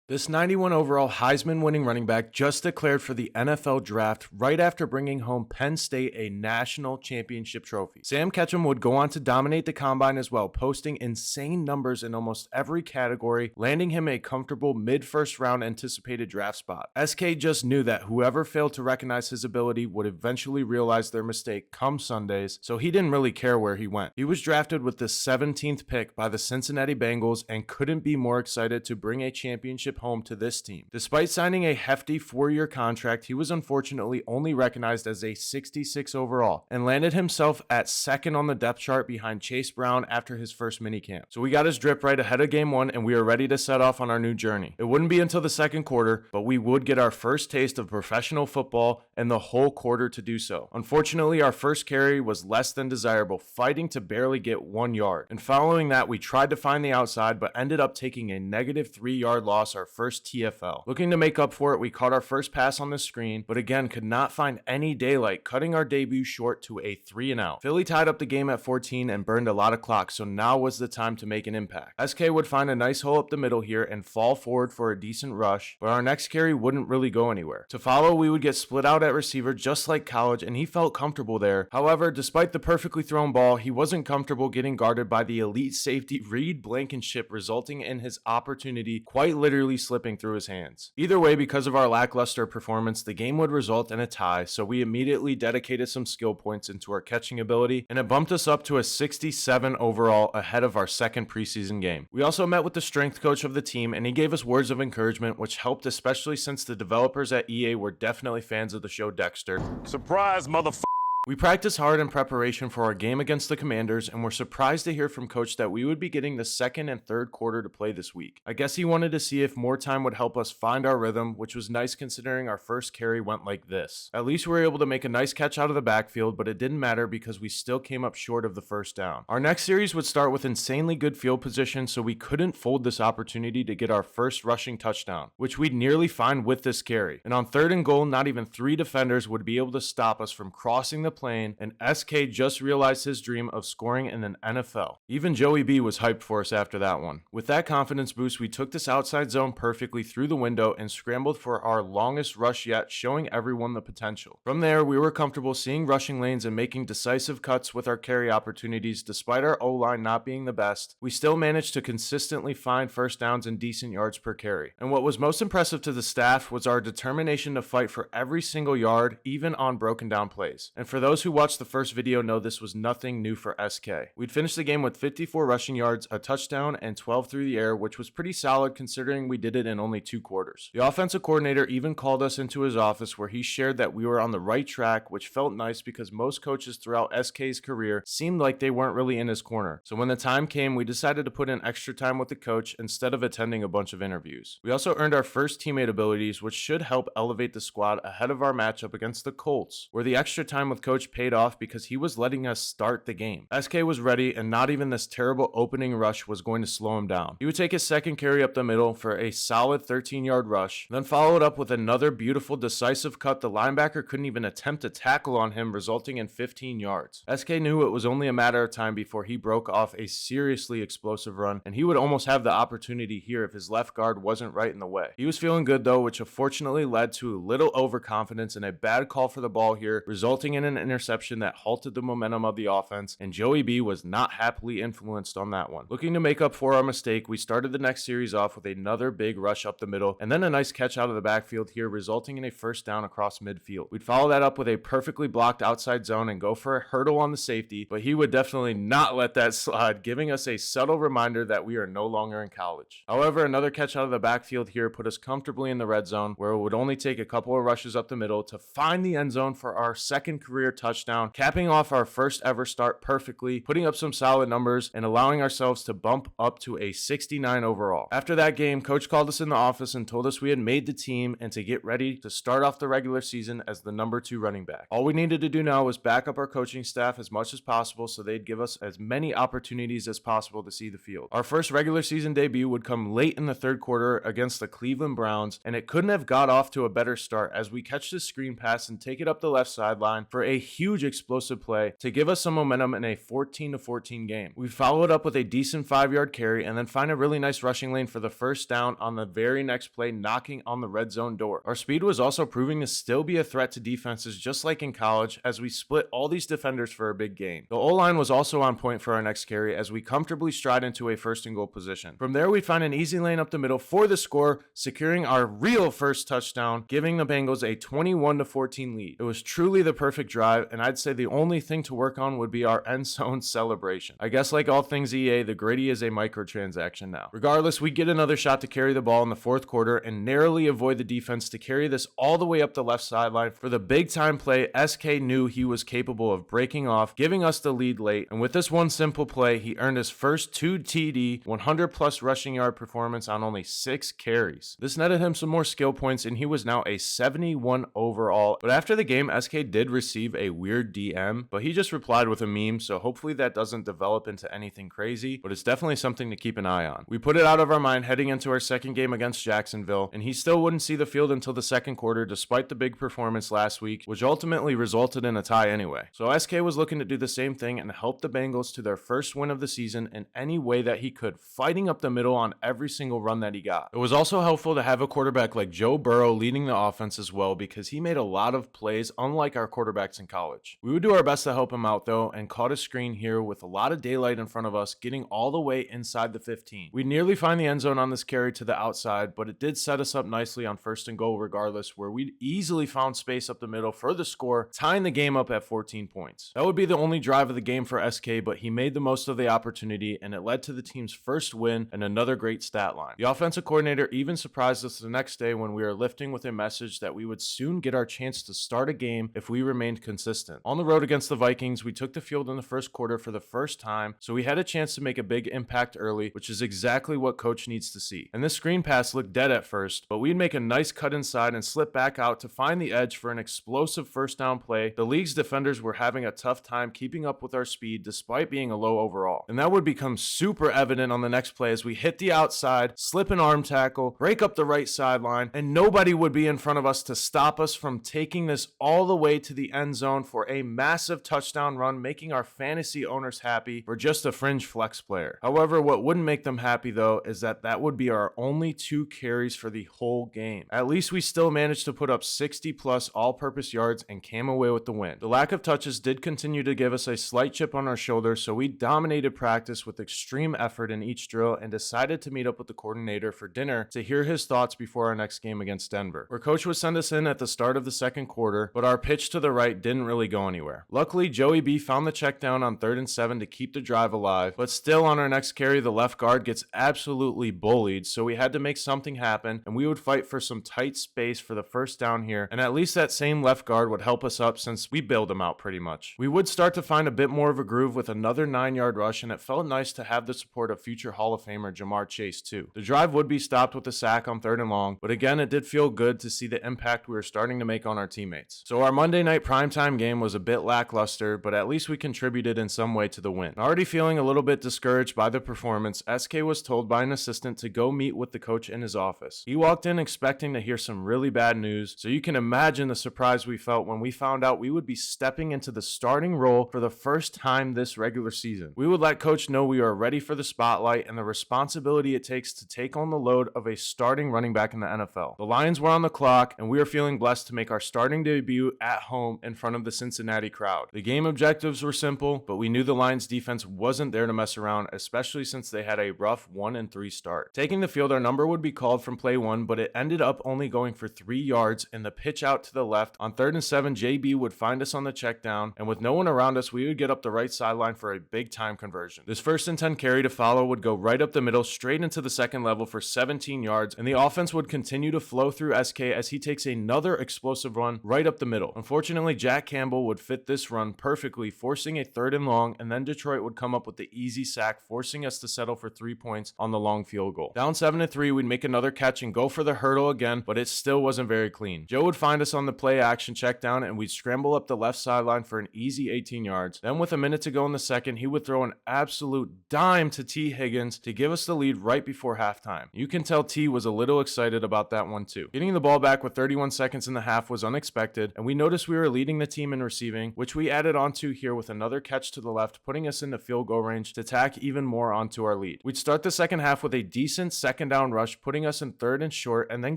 This 91 overall Heisman winning running back just declared for the NFL draft right after bringing home Penn State a national championship trophy. Sam Ketchum would go on to dominate the combine as well, posting insane numbers in almost every category, landing him a comfortable mid-first round anticipated draft spot. SK just knew that whoever failed to recognize his ability would eventually realize their mistake come Sundays, so he didn't really care where he went. He was drafted with the 17th pick by the Cincinnati Bengals and couldn't be more excited to bring a championship home to this team. Despite signing a hefty 4-year contract, he was unfortunately only recognized as a 66 overall and landed himself at second on the depth chart behind Chase Brown after his first minicamp. So we got his drip right ahead of game 1 and we are ready to set off on our new journey. It wouldn't be until the second quarter, but we would get our first taste of professional football and the whole quarter to do so. Unfortunately, our first carry was less than desirable, fighting to barely get 1 yard. And following that, we tried to find the outside, but ended up taking a negative 3-yard loss our first TFL. Looking to make up for it, we caught our first pass on the screen, but again could not find any daylight, cutting our debut short to a 3-and-out. Philly tied up the game at 14 and burned a lot of clock, so now was the time to make an impact. SK would find a nice hole up the middle here and fall forward for a decent rush, but our next carry wouldn't really go anywhere. To follow, we would get split out at receiver just like college, and he felt comfortable there. However, despite the perfectly thrown ball, he wasn't comfortable getting guarded by the elite safety Reed Blankenship, resulting in his opportunity quite literally slipping through his hands. Either way, because of our lackluster performance, the game would result in a tie, so we immediately dedicated some skill points into our catching ability, and it bumped us up to a 67 overall ahead of our second preseason game. We also met with the strength coach of the team, and he gave us words of encouragement, which helped, especially since the developers at EA were definitely fans of the show Dexter. Surprise, motherfucker! We practiced hard in preparation for our game against the Commanders and were surprised to hear from Coach that we would be getting the second and third quarter to play this week. I guess he wanted to see if more time would help us find our rhythm, which was nice considering our first carry went like this. At least we were able to make a nice catch out of the backfield, but it didn't matter because we still came up short of the first down. Our next series would start with insanely good field position, so we couldn't fold this opportunity to get our first rushing touchdown, which we'd nearly find with this carry. And on 3rd and goal, not even 3 defenders would be able to stop us from crossing the plane, and SK just realized his dream of scoring in an NFL. Even Joey B was hyped for us after that one. With that confidence boost, we took this outside zone perfectly through the window and scrambled for our longest rush yet, showing everyone the potential. From there, we were comfortable seeing rushing lanes and making decisive cuts with our carry opportunities. Despite our O-line not being the best, we still managed to consistently find first downs and decent yards per carry. And what was most impressive to the staff was our determination to fight for every single yard, even on broken down plays. And for those who watched the first video know this was nothing new for SK. We'd finished the game with 54 rushing yards, a touchdown, and 12 through the air, which was pretty solid considering we did it in only 2 quarters. The offensive coordinator even called us into his office where he shared that we were on the right track, which felt nice because most coaches throughout SK's career seemed like they weren't really in his corner. So when the time came, we decided to put in extra time with the coach instead of attending a bunch of interviews. We also earned our first teammate abilities, which should help elevate the squad ahead of our matchup against the Colts, where the extra time with coach paid off because he was letting us start the game. SK was ready, and not even this terrible opening rush was going to slow him down. He would take his second carry up the middle for a solid 13-yard rush, then followed up with another beautiful decisive cut. The linebacker couldn't even attempt to tackle on him, resulting in 15 yards. SK knew it was only a matter of time before he broke off a seriously explosive run, and he would almost have the opportunity here if his left guard wasn't right in the way. He was feeling good though, which unfortunately led to a little overconfidence and a bad call for the ball here, resulting in an interception that halted the momentum of the offense, and Joey B was not happily influenced on that one. Looking to make up for our mistake, we started the next series off with another big rush up the middle, and then a nice catch out of the backfield here, resulting in a first down across midfield. We'd follow that up with a perfectly blocked outside zone and go for a hurdle on the safety, but he would definitely not let that slide, giving us a subtle reminder that we are no longer in college. However, another catch out of the backfield here put us comfortably in the red zone, where it would only take a couple of rushes up the middle to find the end zone for our second career touchdown, capping off our first ever start perfectly, putting up some solid numbers and allowing ourselves to bump up to a 69 overall. After that game, coach called us in the office and told us we had made the team and to get ready to start off the regular season as the number 2 running back. All we needed to do now was back up our coaching staff as much as possible so they'd give us as many opportunities as possible to see the field. Our first regular season debut would come late in the 3rd quarter against the Cleveland Browns, and it couldn't have got off to a better start as we catch the screen pass and take it up the left sideline for a a huge explosive play to give us some momentum in a 14-14 game. We followed up with a decent 5-yard carry and then find a really nice rushing lane for the first down on the very next play, knocking on the red zone door. Our speed was also proving to still be a threat to defenses just like in college as we split all these defenders for a big gain. The O-line was also on point for our next carry as we comfortably stride into a first and goal position. From there, we find an easy lane up the middle for the score, securing our real first touchdown, giving the Bengals a 21-14 lead. It was truly the perfect drive, and I'd say the only thing to work on would be our end zone celebration. I guess like all things EA, the gritty is a microtransaction now. Regardless, we get another shot to carry the ball in the fourth quarter and narrowly avoid the defense to carry this all the way up the left sideline for the big time play. SK knew he was capable of breaking off, giving us the lead late, and with this one simple play, he earned his first 2 TD, 100 plus rushing yard performance on only 6 carries. This netted him some more skill points, and he was now a 71 overall. But after the game, SK did receive a weird DM, but he just replied with a meme, so hopefully that doesn't develop into anything crazy, but it's definitely something to keep an eye on. We put it out of our mind heading into our second game against Jacksonville, and he still wouldn't see the field until the second quarter despite the big performance last week, which ultimately resulted in a tie anyway. So SK was looking to do the same thing and help the Bengals to their first win of the season in any way that he could, fighting up the middle on every single run that he got. It was also helpful to have a quarterback like Joe Burrow leading the offense as well because he made a lot of plays unlike our quarterbacks in college. We would do our best to help him out though and caught a screen here with a lot of daylight in front of us, getting all the way inside the 15. We nearly find the end zone on this carry to the outside, but it did set us up nicely on first and goal regardless, where we easily found space up the middle for the score, tying the game up at 14 points. That would be the only drive of the game for SK, but he made the most of the opportunity and it led to the team's first win and another great stat line. The offensive coordinator even surprised us the next day when we were lifting with a message that we would soon get our chance to start a game if we remained consistent. On the road against the Vikings, we took the field in the first quarter for the first time, so we had a chance to make a big impact early, which is exactly what coach needs to see. And this screen pass looked dead at first, but we'd make a nice cut inside and slip back out to find the edge for an explosive first down play. The league's defenders were having a tough time keeping up with our speed despite being a low overall. And that would become super evident on the next play as we hit the outside, slip an arm tackle, break up the right sideline, and nobody would be in front of us to stop us from taking this all the way to the end zone for a massive touchdown run, making our fantasy owners happy for just a fringe flex player. However, what wouldn't make them happy though is that would be our only 2 carries for the whole game. At least we still managed to put up 60 plus all-purpose yards and came away with the win. The lack of touches did continue to give us a slight chip on our shoulder, so we dominated practice with extreme effort in each drill and decided to meet up with the coordinator for dinner to hear his thoughts before our next game against Denver, where coach would send us in at the start of the second quarter, but our pitch to the right didn't really go anywhere. Luckily, Joey B found the check down on 3rd and 7 to keep the drive alive, but still on our next carry, the left guard gets absolutely bullied, so we had to make something happen, and we would fight for some tight space for the first down here, and at least that same left guard would help us up since we bailed him out pretty much. We would start to find a bit more of a groove with another 9-yard rush, and it felt nice to have the support of future Hall of Famer Jamar Chase too. The drive would be stopped with a sack on 3rd and long, but again, it did feel good to see the impact we were starting to make on our teammates. So our Monday night primetime game was a bit lackluster, but at least we contributed in some way to the win. Already feeling a little bit discouraged by the performance, SK was told by an assistant to go meet with the coach in his office. He walked in expecting to hear some really bad news, so you can imagine the surprise we felt when we found out we would be stepping into the starting role for the first time this regular season. We would let coach know we are ready for the spotlight and the responsibility it takes to take on the load of a starting running back in the NFL. The Lions were on the clock, and we were feeling blessed to make our starting debut at home in front of the Cincinnati crowd. The game objectives were simple, but we knew the Lions defense wasn't there to mess around, especially since they had a rough 1-3 start. Taking the field, our number would be called from play 1, but it ended up only going for 3 yards, and the pitch out to the left on 3rd and 7, JB would find us on the check down, and with no one around us, we would get up the right sideline for a big time conversion. This 1st and 10 carry to follow would go right up the middle, straight into the second level for 17 yards, and the offense would continue to flow through SK as he takes another explosive run right up the middle. Unfortunately, Jack Campbell would fit this run perfectly, forcing a 3rd and long, and then Detroit would come up with the easy sack, forcing us to settle for 3 points on the long field goal. Down 7-3, we'd make another catch and go for the hurdle again, but it still wasn't very clean. Joe would find us on the play action check down, and we'd scramble up the left sideline for an easy 18 yards. Then with a minute to go in the second, he would throw an absolute dime to T. Higgins to give us the lead right before halftime. You can tell T was a little excited about that one too. Getting the ball back with 31 seconds in the half was unexpected, and we noticed we were leading the team in receiving, which we added onto here with another catch to the left, putting us into field goal range to tack even more onto our lead. We'd start the second half with a decent second down rush, putting us in third and short, and then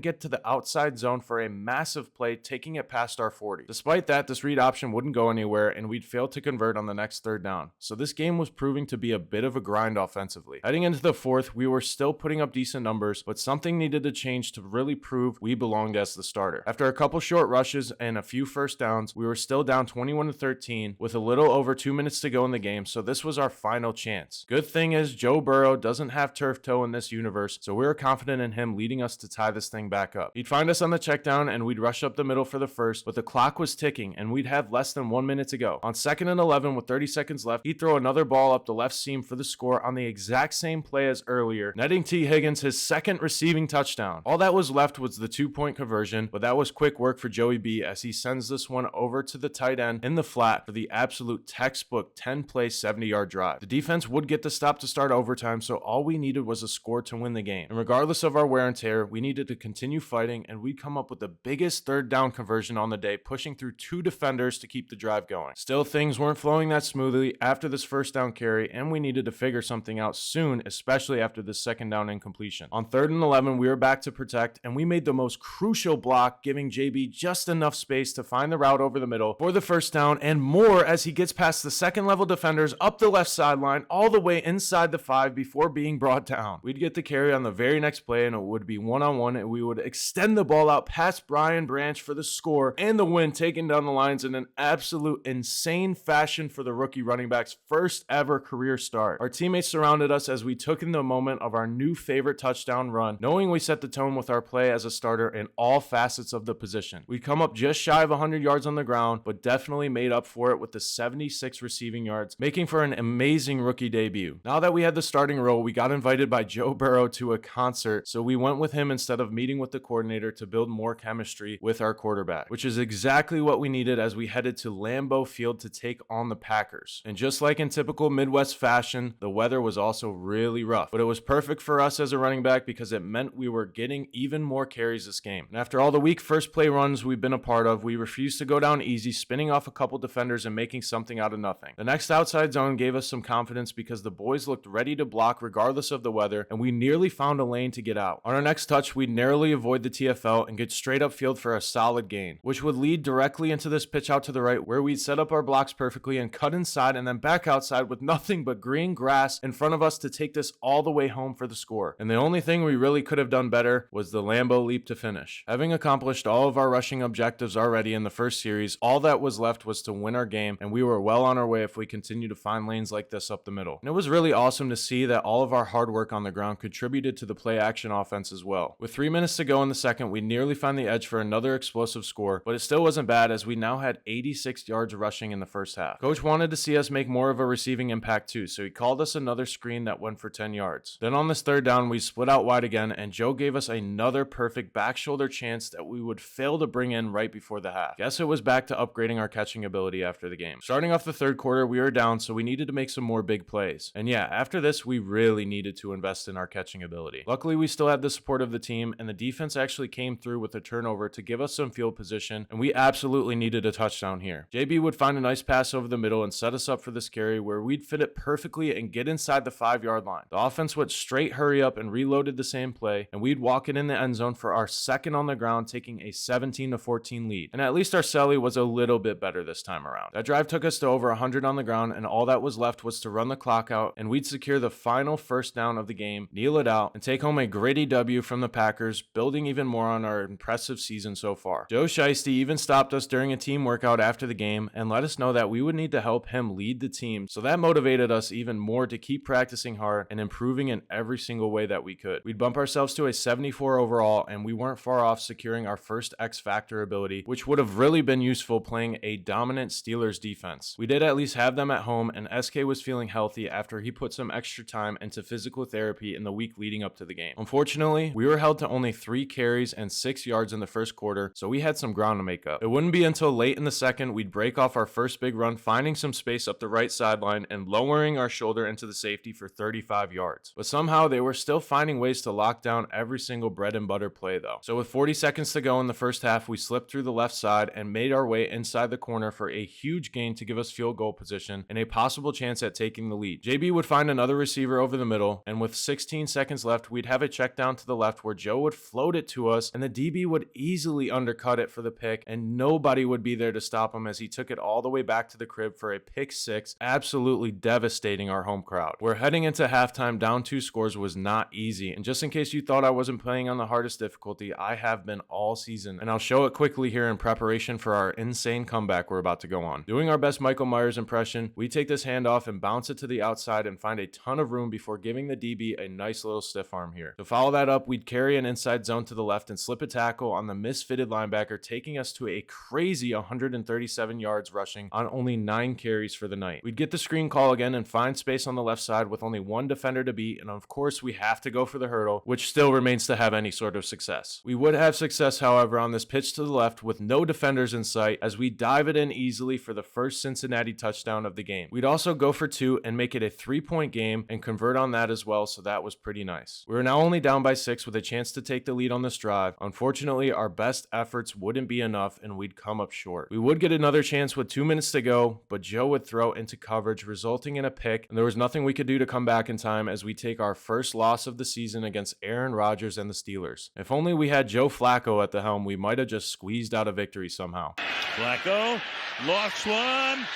get to the outside zone for a massive play, taking it past our 40. Despite that, this read option wouldn't go anywhere, and we'd fail to convert on the next third down. So this game was proving to be a bit of a grind offensively. Heading into the fourth, we were still putting up decent numbers, but something needed to change to really prove we belonged as the starter. After a couple short rushes and a few first downs, we were still down 21-13 with a little over 2 minutes to go in the game, so this was our final chance. Good thing is Joe Burrow doesn't have turf toe in this universe, so we were confident in him leading us to tie this thing back up. He'd find us on the check down and we'd rush up the middle for the first, but the clock was ticking and we'd have less than 1 minute to go. On 2nd and 11 with 30 seconds left, he'd throw another ball up the left seam for the score on the exact same play as earlier, netting T. Higgins his second receiving touchdown. All that was left was the 2-point conversion, but that was quick work for Joey B as he sends this one over to the tight end in the flat for the absolute textbook 10-play 70-yard drive. The defense would get the stop to start overtime, so all we needed was a score to win the game. And regardless of our wear and tear, we needed to continue fighting, and we'd come up with the biggest third down conversion on the day, pushing through 2 defenders to keep the drive going. Still, things weren't flowing that smoothly after this first down carry, and we needed to figure something out soon, especially after this second down incompletion. On 3rd and 11, we were back to protect, and we made the most crucial block, giving JB just enough space to find the route over the middle for the first down, and more as he gets past the second level defenders up the left sideline all the way inside the 5 before being brought down. We'd get the carry on the very next play, and it would be one-on-one, and we would extend the ball out past Brian Branch for the score and the win, taking down the Lions in an absolute insane fashion for the rookie running back's first ever career start. Our teammates surrounded us as we took in the moment of our new favorite touchdown run, knowing we set the tone with our play as a starter in all facets of the position. We'd come up just shy of 100 yards on the ground, but definitely made up for it with the 76 receiving yards, making for an amazing rookie debut. Now that we had the starting role, we got invited by Joe Burrow to a concert, so we went with him instead of meeting with the coordinator to build more chemistry with our quarterback, which is exactly what we needed as we headed to Lambeau Field to take on the Packers. And just like in typical Midwest fashion, the weather was also really rough, but it was perfect for us as a running back because it meant we were getting even more carries this game. And after all the weak first play runs we've been a part of, we refused to go down easy, spinning off a couple defenders and making something out of nothing. The next outside zone gave us some confidence because the boys looked ready to block regardless of the weather, and we nearly found a lane to get out. On our next touch, we'd narrowly avoid the TFL and get straight upfield for a solid gain, which would lead directly into this pitch out to the right where we'd set up our blocks perfectly and cut inside and then back outside with nothing but green grass in front of us to take this all the way home for the score. And the only thing we really could have done better was the Lambeau leap to finish. Having accomplished all of our rushing objectives already in the first series, all that was left was to win our game, and we were well on our way if we continue to find lanes like this up the middle. And it was really awesome to see that all of our hard work on the ground contributed to the play action offense as well. With 3 minutes to go in the second, we nearly found the edge for another explosive score, but it still wasn't bad as we now had 86 yards rushing in the first half. Coach wanted to see us make more of a receiving impact too, so he called us another screen that went for 10 yards. Then on this third down, we split out wide again, and Joe gave us another perfect back shoulder chance that we would fail to bring in right before the half. Guess it was back to upgrading our catching ability after the game. Starting off the third quarter, we were down, so we needed to make some more big plays. And yeah, after this, we really needed to invest in our catching ability. Luckily, we still had the support of the team, and the defense actually came through with a turnover to give us some field position, and we absolutely needed a touchdown here. JB would find a nice pass over the middle and set us up for this carry where we'd fit it perfectly and get inside the 5-yard line. The offense went straight hurry up and reloaded the same play, and we'd walk it in the end zone for our second on the ground, taking a 17-14 lead. And at least our celly was a little bit better this time around. That drive took us to over 100 on the ground, and all that was left was to run the clock out, and we'd secure the final first down of the game, kneel it out, and take home a gritty W from the Packers, building even more on our impressive season so far. Joe Shiesty even stopped us during a team workout after the game and let us know that we would need to help him lead the team, so that motivated us even more to keep practicing hard and improving in every single way that we could. We'd bump ourselves to a 74 overall, and we weren't far off securing our first X Factor ability, which would have really been useful playing a dominant Steelers defense. We did at least have them at home, and SK was feeling healthy after he put some extra time into physical therapy in the week leading up to the game. Unfortunately, we were held to only 3 carries and 6 yards in the first quarter, so we had some ground to make up. It wouldn't be until late in the second we'd break off our first big run, finding some space up the right sideline and lowering our shoulder into the safety for 35 yards. But somehow they were still finding ways to lock down every single bread and butter play though. So with 40 seconds to go in the first half, we slipped through the left side and made our way away inside the corner for a huge gain to give us field goal position and a possible chance at taking the lead. JB would find another receiver over the middle, and with 16 seconds left, we'd have a check down to the left where Joe would float it to us, and the DB would easily undercut it for the pick, and nobody would be there to stop him as he took it all the way back to the crib for a pick six, absolutely devastating our home crowd. We're heading into halftime down 2 scores was not easy, and just in case you thought I wasn't playing on the hardest difficulty, I have been all season, and I'll show it quickly here in preparation for our insane comeback we're about to go on. Doing our best Michael Myers impression, we take this handoff and bounce it to the outside and find a ton of room before giving the DB a nice little stiff arm here. To follow that up, we'd carry an inside zone to the left and slip a tackle on the misfitted linebacker, taking us to a crazy 137 yards rushing on only 9 carries for the night. We'd get the screen call again and find space on the left side with only 1 defender to beat, and of course we have to go for the hurdle, which still remains to have any sort of success. We would have success, however, on this pitch to the left with no defenders in sight as we dive it in easily for the first Cincinnati touchdown of the game. We'd also go for 2 and make it a 3-point game and convert on that as well, so that was pretty nice. We were now only down by 6 with a chance to take the lead on this drive. Unfortunately, our best efforts wouldn't be enough and we'd come up short. We would get another chance with 2 minutes to go, but Joe would throw into coverage, resulting in a pick, and there was nothing we could do to come back in time as we take our first loss of the season against Aaron Rodgers and the Steelers. If only we had Joe Flacco at the helm, we might have just squeezed out a victory somehow. Flacco, lost one.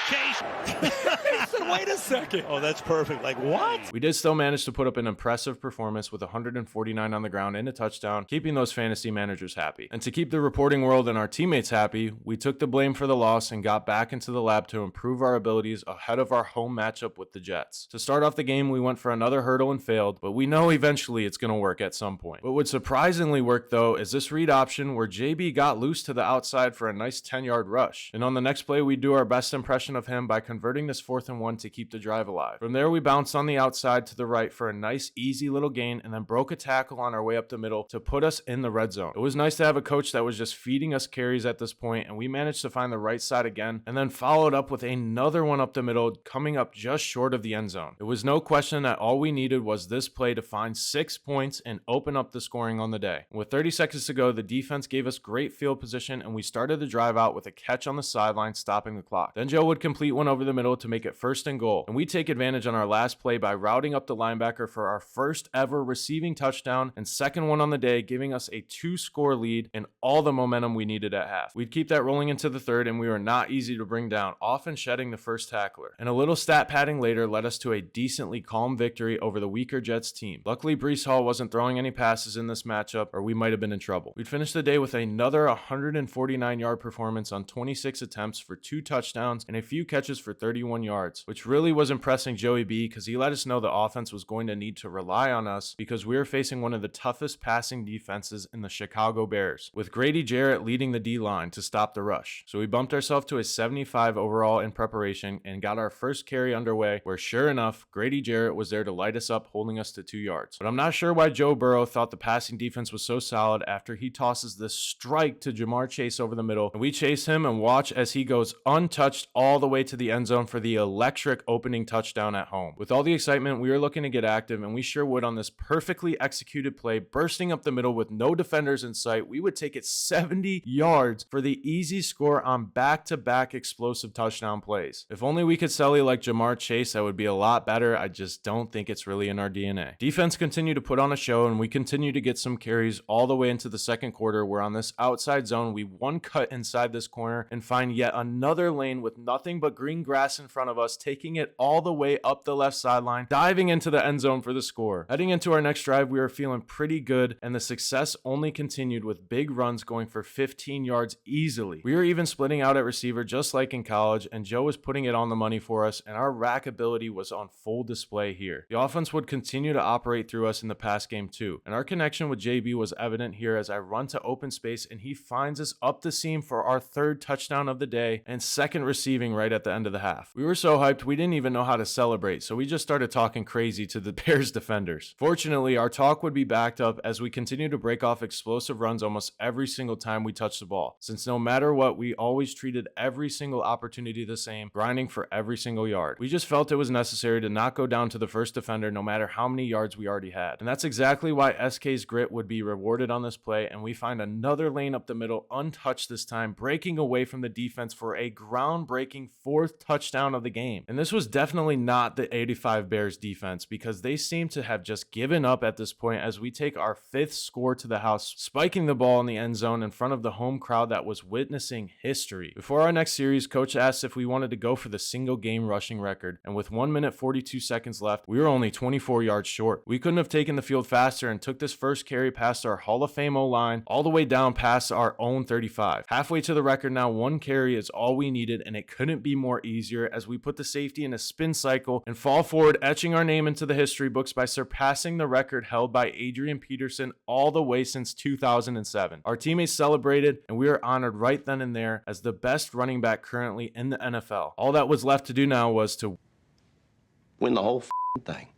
Chase. Wait a second. Oh, that's perfect. Like, what? We did still manage to put up an impressive performance with 149 on the ground and a touchdown, keeping those fantasy managers happy. And to keep the reporting world and our teammates happy, we took the blame for the loss and got back into the lab to improve our abilities ahead of our home matchup with the Jets. To start off the game, we went for another hurdle and failed, but we know eventually it's going to work at some point. What would surprisingly work though is this read option where JB got loose to the outside for a nice 10-yard rush. And on the next play, we do our best impression of him by converting this 4th and 1 to keep the drive alive. From there, we bounced on the outside to the right for a nice easy little gain and then broke a tackle on our way up the middle to put us in the red zone. It was nice to have a coach that was just feeding us carries at this point, and we managed to find the right side again and then followed up with another one up the middle, coming up just short of the end zone. It was no question that all we needed was this play to find 6 points and open up the scoring on the day. With 30 seconds to go, the defense gave us great field position and we started the drive out with a catch on the sideline, stopping the clock. Then Joe would complete one over the middle to make it 1st and goal, and we take advantage on our last play by routing up the linebacker for our first ever receiving touchdown and 2nd one on the day, giving us a 2-score lead and all the momentum we needed at half. We'd keep that rolling into the 3rd, and we were not easy to bring down, often shedding the first tackler. And a little stat padding later led us to a decently calm victory over the weaker Jets team. Luckily, Breece Hall wasn't throwing any passes in this matchup, or we might have been in trouble. We'd finish the day with another 149-yard performance on 26 attempts for 2 touchdowns and a few catches for 31 yards, which really was impressing Joey B because he let us know the offense was going to need to rely on us because we were facing one of the toughest passing defenses in the Chicago Bears, with Grady Jarrett leading the D-line to stop the rush. So we bumped ourselves to a 75 overall in preparation and got our first carry underway, where sure enough, Grady Jarrett was there to light us up, holding us to 2 yards. But I'm not sure why Joe Burrow thought the passing defense was so solid after he tosses this strike to Jamar Chase over the middle, and we chase him and watch as he goes untouched all the way to the end zone for the electric opening touchdown at home. With all the excitement, we were looking to get active, and we sure would on this perfectly executed play, bursting up the middle with no defenders in sight. We would take it 70 yards for the easy score on back-to-back explosive touchdown plays. If only we could Sully like Jamar Chase, that would be a lot better. I just don't think it's really in our DNA. Defense continued to put on a show, and we continued to get some carries all the way into the 2nd quarter, where on this outside zone, we one cut inside this corner and find yet another lane with nothing but green grass in front of us, taking it all the way up the left sideline, diving into the end zone for the score. Heading into our next drive, we were feeling pretty good, and the success only continued with big runs going for 15 yards easily. We were even splitting out at receiver just like in college, and Joe was putting it on the money for us, and our rack ability was on full display here. The offense would continue to operate through us in the pass game too, and our connection with JB was evident here as I run to open space and he finds us up the seam for our 3rd touchdown of the day and 2nd receiving right at the end of the half. We were so hyped we didn't even know how to celebrate, so we just started talking crazy to the Bears defenders. Fortunately, our talk would be backed up as we continued to break off explosive runs almost every single time we touched the ball, since no matter what, we always treated every single opportunity the same, grinding for every single yard. We just felt it was necessary to not go down to the first defender no matter how many yards we already had. And that's exactly why SK's grit would be rewarded on this play, and we find another lane up the middle, untouched this time, breaking away from the defense for a groundbreaking 4th touchdown of the game. And this was definitely not the 85 Bears defense, because they seem to have just given up at this point as we take our 5th score to the house, spiking the ball in the end zone in front of the home crowd that was witnessing history. Before our next series, coach asked if we wanted to go for the single game rushing record, and with 1 minute 42 seconds left, we were only 24 yards short. We couldn't have taken the field faster and took this first carry past our Hall of Fame O-line all the way down past our own 35. Halfway to the record now, 1 carry is all we needed, and it couldn't be more easier as we put the safety in a spin cycle and fall forward, etching our name into the history books by surpassing the record held by Adrian Peterson all the way since 2007. Our teammates celebrated, and we were honored right then and there as the best running back currently in the NFL. All that was left to do now was to win the whole thing.